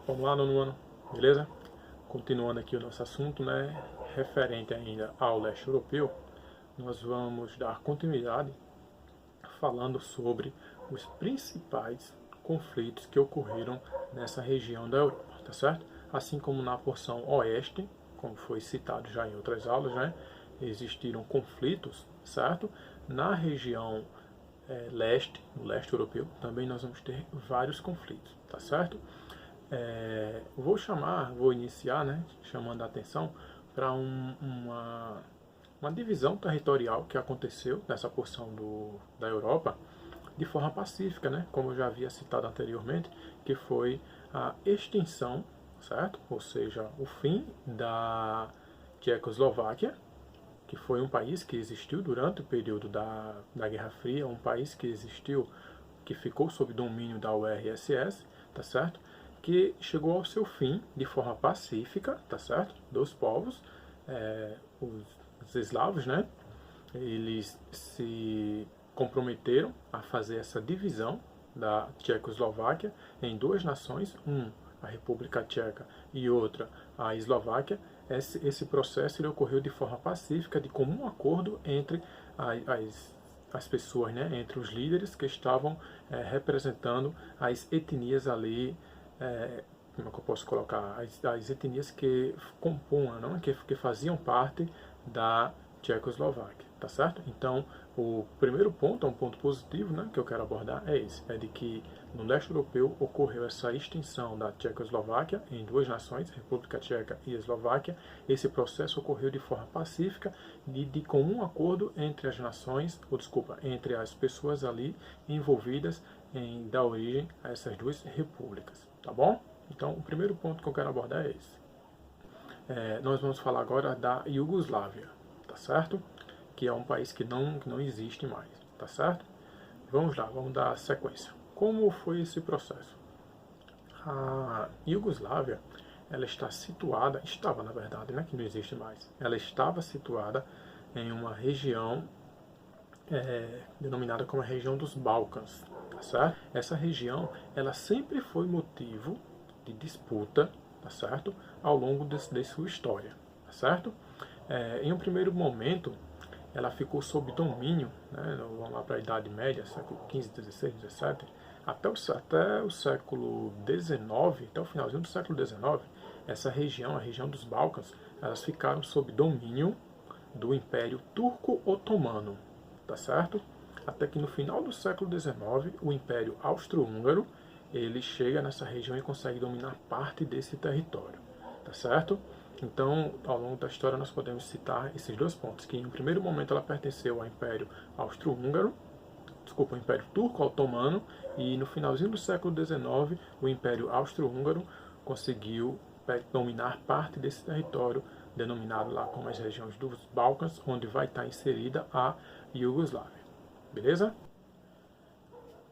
Vamos lá, nono ano, beleza? Continuando aqui o nosso assunto, né, referente ainda ao leste europeu, nós vamos dar continuidade falando sobre os principais conflitos que ocorreram nessa região da Europa, tá certo? Assim como na porção oeste, como foi citado já em outras aulas, né, existiram conflitos, certo? Na região leste, no leste europeu, também nós vamos ter vários conflitos, tá certo? Vou iniciar, né, chamando a atenção para uma divisão territorial que aconteceu nessa porção da Europa de forma pacífica, né, como eu já havia citado anteriormente, que foi a extinção, certo? Ou seja, o fim da Tchecoslováquia, que foi um país que existiu durante o período da Guerra Fria, um país que existiu, que ficou sob domínio da URSS, tá certo? Que chegou ao seu fim de forma pacífica, tá certo? Dos povos, os eslavos, né? Eles se comprometeram a fazer essa divisão da Tchecoslováquia em duas nações, a República Tcheca e outra a Eslováquia. Esse processo ele ocorreu de forma pacífica, de comum acordo entre as pessoas, né, entre os líderes que estavam representando as etnias ali, como é que eu posso colocar, as etnias que compunham, não? Que faziam parte da Tchecoslováquia, tá certo? Então, o primeiro ponto, um ponto positivo, né, que eu quero abordar é esse, é de que no leste europeu ocorreu essa extinção da Tchecoslováquia em duas nações, República Tcheca e Eslováquia. Esse processo ocorreu de forma pacífica e de comum acordo entre as nações, entre as pessoas ali envolvidas em dar origem a essas duas repúblicas, tá bom? Então, o primeiro ponto que eu quero abordar é esse. Nós vamos falar agora da Iugoslávia, tá certo? Que é um país que não existe mais, tá certo? Vamos lá, vamos dar sequência. Como foi esse processo? A Iugoslávia, ela estava na verdade, né, que não existe mais. Ela estava situada em uma região denominada como a região dos Balcãs, tá certo? Essa região, ela sempre foi motivo de disputa, tá certo? Ao longo de sua história, tá certo? Em um primeiro momento, ela ficou sob domínio, né, vamos lá para a Idade Média, século XV, XVI, XVII, até o século XIX, até o finalzinho do século XIX, essa região, a região dos Balcãs, elas ficaram sob domínio do Império Turco-Otomano, tá certo? Até que no final do século XIX, o Império Austro-Húngaro, ele chega nessa região e consegue dominar parte desse território, tá certo? Então, ao longo da história, nós podemos citar esses dois pontos, que em um primeiro momento ela pertenceu ao Império Austro-Húngaro, o Império Turco-Otomano, e no finalzinho do século XIX, o Império Austro-Húngaro conseguiu dominar parte desse território, denominado lá como as regiões dos Balcãs, onde vai estar inserida a Iugoslávia. Beleza?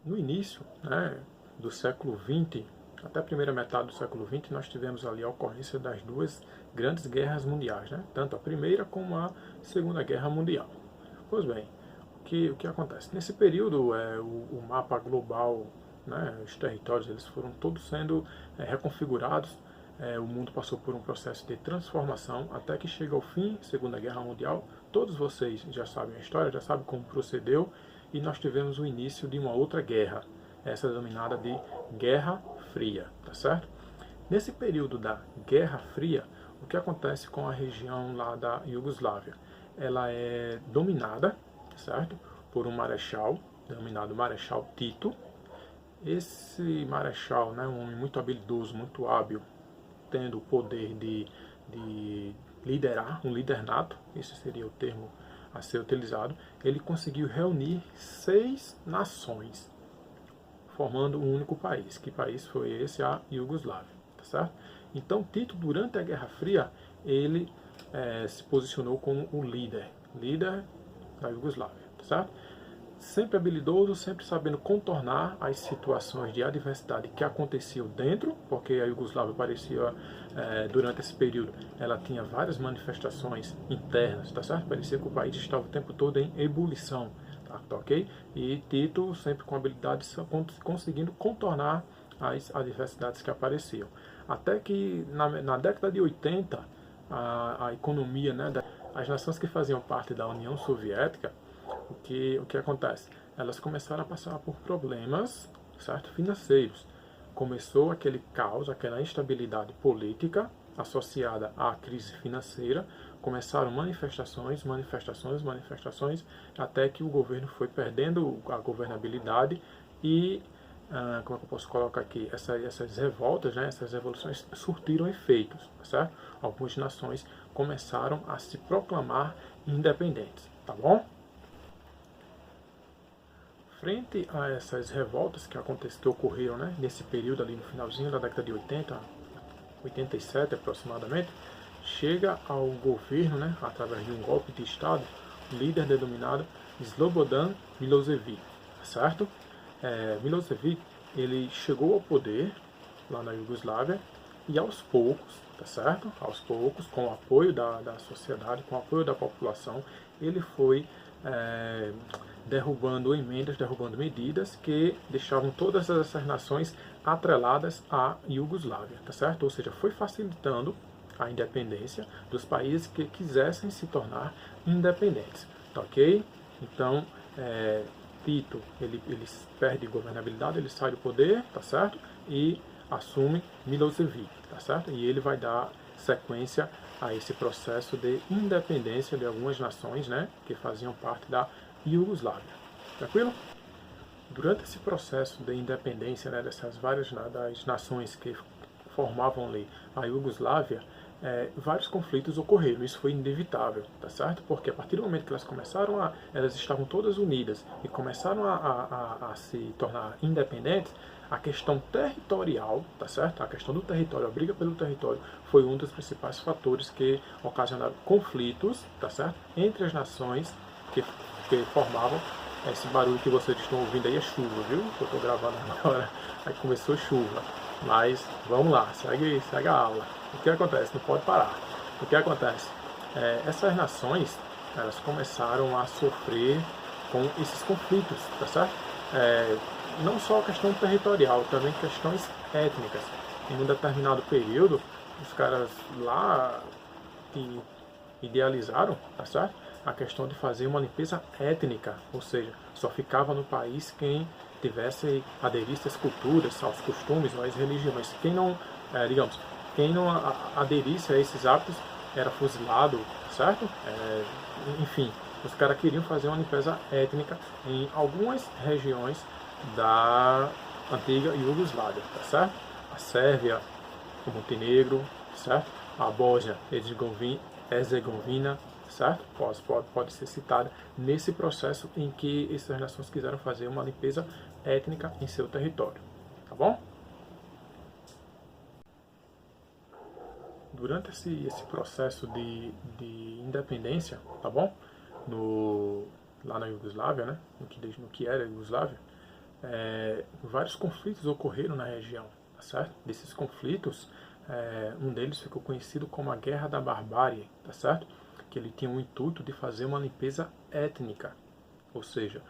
No início, né, do século XX, até a primeira metade do século XX, nós tivemos ali a ocorrência das duas grandes guerras mundiais, né? Tanto a Primeira como a Segunda Guerra Mundial. Pois bem, o que acontece? Nesse período, o mapa global, né, os territórios, eles foram todos sendo reconfigurados. O mundo passou por um processo de transformação até que chega ao fim, Segunda Guerra Mundial. Todos vocês já sabem a história, já sabem como procedeu, e nós tivemos o início de uma outra guerra, essa denominada de Guerra Fria, tá certo? Nesse período da Guerra Fria, o que acontece com a região lá da Iugoslávia? Ela é dominada, certo, por um marechal, denominado Marechal Tito. Esse marechal, né, um homem muito habilidoso, muito hábil, tendo o poder de liderar, um líder nato, esse seria o termo a ser utilizado, ele conseguiu reunir 6 nações, formando um único país. Que país foi esse? A Iugoslávia, tá certo? Então Tito, durante a Guerra Fria, ele se posicionou como o líder da Iugoslávia, tá certo? Sempre habilidoso, sempre sabendo contornar as situações de adversidade que aconteciam dentro, porque a Iugoslávia parecia, durante esse período, ela tinha várias manifestações internas, tá certo? Parecia que o país estava o tempo todo em ebulição, tá ok? E Tito, sempre com habilidade, conseguindo contornar as adversidades que apareciam. Até que na década de 80, a economia, né, as nações que faziam parte da União Soviética, o que acontece? Elas começaram a passar por problemas, certo, financeiros. Começou aquele caos, aquela instabilidade política associada à crise financeira. Começaram manifestações, até que o governo foi perdendo a governabilidade e, como é que eu posso colocar aqui, essas revoltas, né, essas revoluções surtiram efeitos, certo? Algumas nações começaram a se proclamar independentes, tá bom? Frente a essas revoltas que ocorreram, né, nesse período ali no finalzinho da década de 80, 87 aproximadamente, chega ao governo, né, através de um golpe de Estado, um líder denominado Slobodan Milosevic, certo? Milosevic, ele chegou ao poder lá na Iugoslávia e aos poucos, tá certo? Aos poucos, com o apoio da sociedade, com o apoio da população, ele foi derrubando emendas, derrubando medidas que deixavam todas essas nações atreladas à Iugoslávia, tá certo? Ou seja, foi facilitando a independência dos países que quisessem se tornar independentes, tá ok? Então, Tito, ele perde governabilidade, ele sai do poder, tá certo? E assume Milosevic, tá certo? E ele vai dar sequência a esse processo de independência de algumas nações, né, que faziam parte da Iugoslávia. Tranquilo? Durante esse processo de independência, né, dessas várias das nações que formavam ali a Iugoslávia, vários conflitos ocorreram. Isso foi inevitável, tá certo? Porque a partir do momento que elas estavam todas unidas e começaram a se tornar independentes, a questão territorial, tá certo? A questão do território, a briga pelo território, foi um dos principais fatores que ocasionaram conflitos, tá certo? Entre as nações que formavam. Esse barulho que vocês estão ouvindo aí é chuva, viu? Que eu estou gravando agora. Aí começou chuva. Mas vamos lá, segue a aula. O que acontece? Não pode parar. O que acontece? Essas nações, elas começaram a sofrer com esses conflitos, tá certo? Não só a questão territorial, também questões étnicas. Em um determinado período, os caras lá idealizaram, tá certo? A questão de fazer uma limpeza étnica, ou seja, só ficava no país quem tivesse aderisse às culturas, aos costumes, às religiões. Quem não, quem não aderisse a esses hábitos era fuzilado, certo? Enfim, os caras queriam fazer uma limpeza étnica em algumas regiões da antiga Iugoslávia, tá certo? A Sérvia, o Montenegro, certo? A Bósnia-Herzegovina, certo? Pode ser citada nesse processo em que essas nações quiseram fazer uma limpeza étnica em seu território, tá bom? Durante esse processo de independência, tá bom? Lá na Iugoslávia, né? No que era a Iugoslávia, vários conflitos ocorreram na região, tá certo? Desses conflitos, um deles ficou conhecido como a Guerra da Barbárie, tá certo? Que ele tinha o intuito de fazer uma limpeza étnica, ou seja,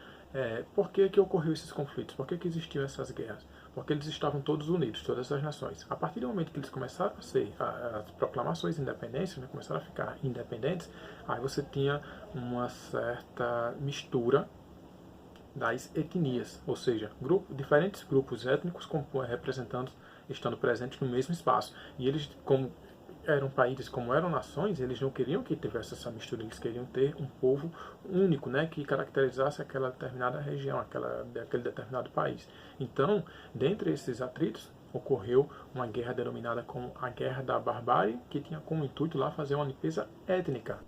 por que ocorreu esses conflitos? Por que existiam essas guerras? Porque eles estavam todos unidos, todas as nações. A partir do momento que eles começaram a ser as proclamações de independência, né, começaram a ficar independentes, aí você tinha uma certa mistura das etnias, ou seja, diferentes grupos étnicos representando, estando presentes no mesmo espaço. E eles, como eram países, como eram nações, eles não queriam que tivesse essa mistura, eles queriam ter um povo único, né, que caracterizasse aquela determinada região, aquele determinado país. Então, dentre esses atritos, ocorreu uma guerra denominada como a Guerra da Barbárie, que tinha como intuito lá fazer uma limpeza étnica.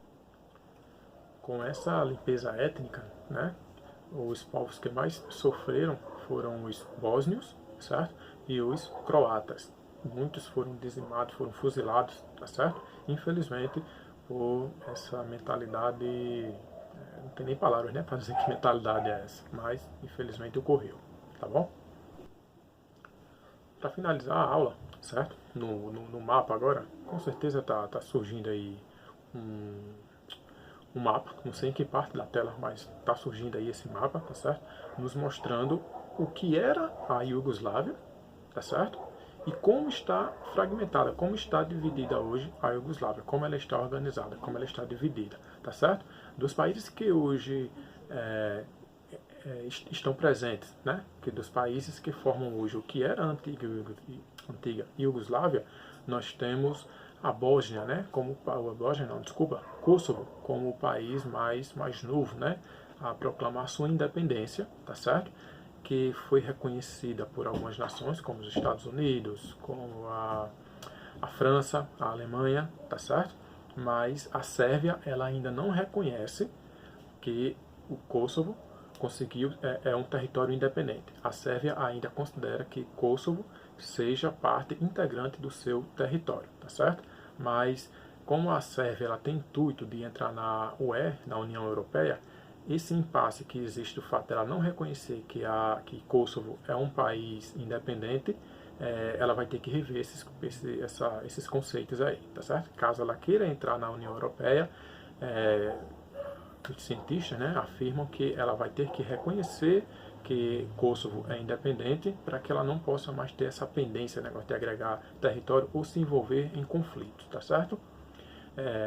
Com essa limpeza étnica, né, os povos que mais sofreram foram os bósnios, certo? E os croatas. Muitos foram dizimados, foram fuzilados, tá certo? Infelizmente, por essa mentalidade, não tem nem palavras, né, para dizer que mentalidade é essa, mas infelizmente ocorreu, tá bom? Para finalizar a aula, certo? No mapa agora, com certeza tá surgindo aí um mapa, não sei em que parte da tela, mas está surgindo aí esse mapa, tá certo? Nos mostrando o que era a Iugoslávia, tá certo? E como está fragmentada, como está dividida hoje a Iugoslávia, como ela está organizada, como ela está dividida, tá certo? Dos países que hoje estão presentes, né? Que dos países que formam hoje o que era a antiga Iugoslávia, nós temos a Bósnia, né? Como a Bósnia, não, desculpa, Kosovo, como o país mais novo, né? A proclamar sua independência, tá certo? Que foi reconhecida por algumas nações, como os Estados Unidos, como a França, a Alemanha, tá certo? Mas a Sérvia, ela ainda não reconhece que o Kosovo conseguiu é um território independente. A Sérvia ainda considera que Kosovo seja parte integrante do seu território, tá certo? Mas como a Sérvia ela tem intuito de entrar na UE, na União Europeia, esse impasse que existe do fato dela não reconhecer que Kosovo é um país independente, ela vai ter que rever esses conceitos aí, tá certo? Caso ela queira entrar na União Europeia, os cientistas, né, afirmam que ela vai ter que reconhecer que Kosovo é independente para que ela não possa mais ter essa pendência, negócio de agregar território ou se envolver em conflitos, tá certo?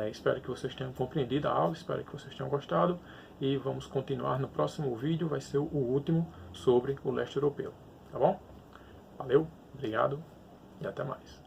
Espero que vocês tenham compreendido a aula, espero que vocês tenham gostado e vamos continuar no próximo vídeo, vai ser o último sobre o leste europeu, tá bom? Valeu, obrigado e até mais.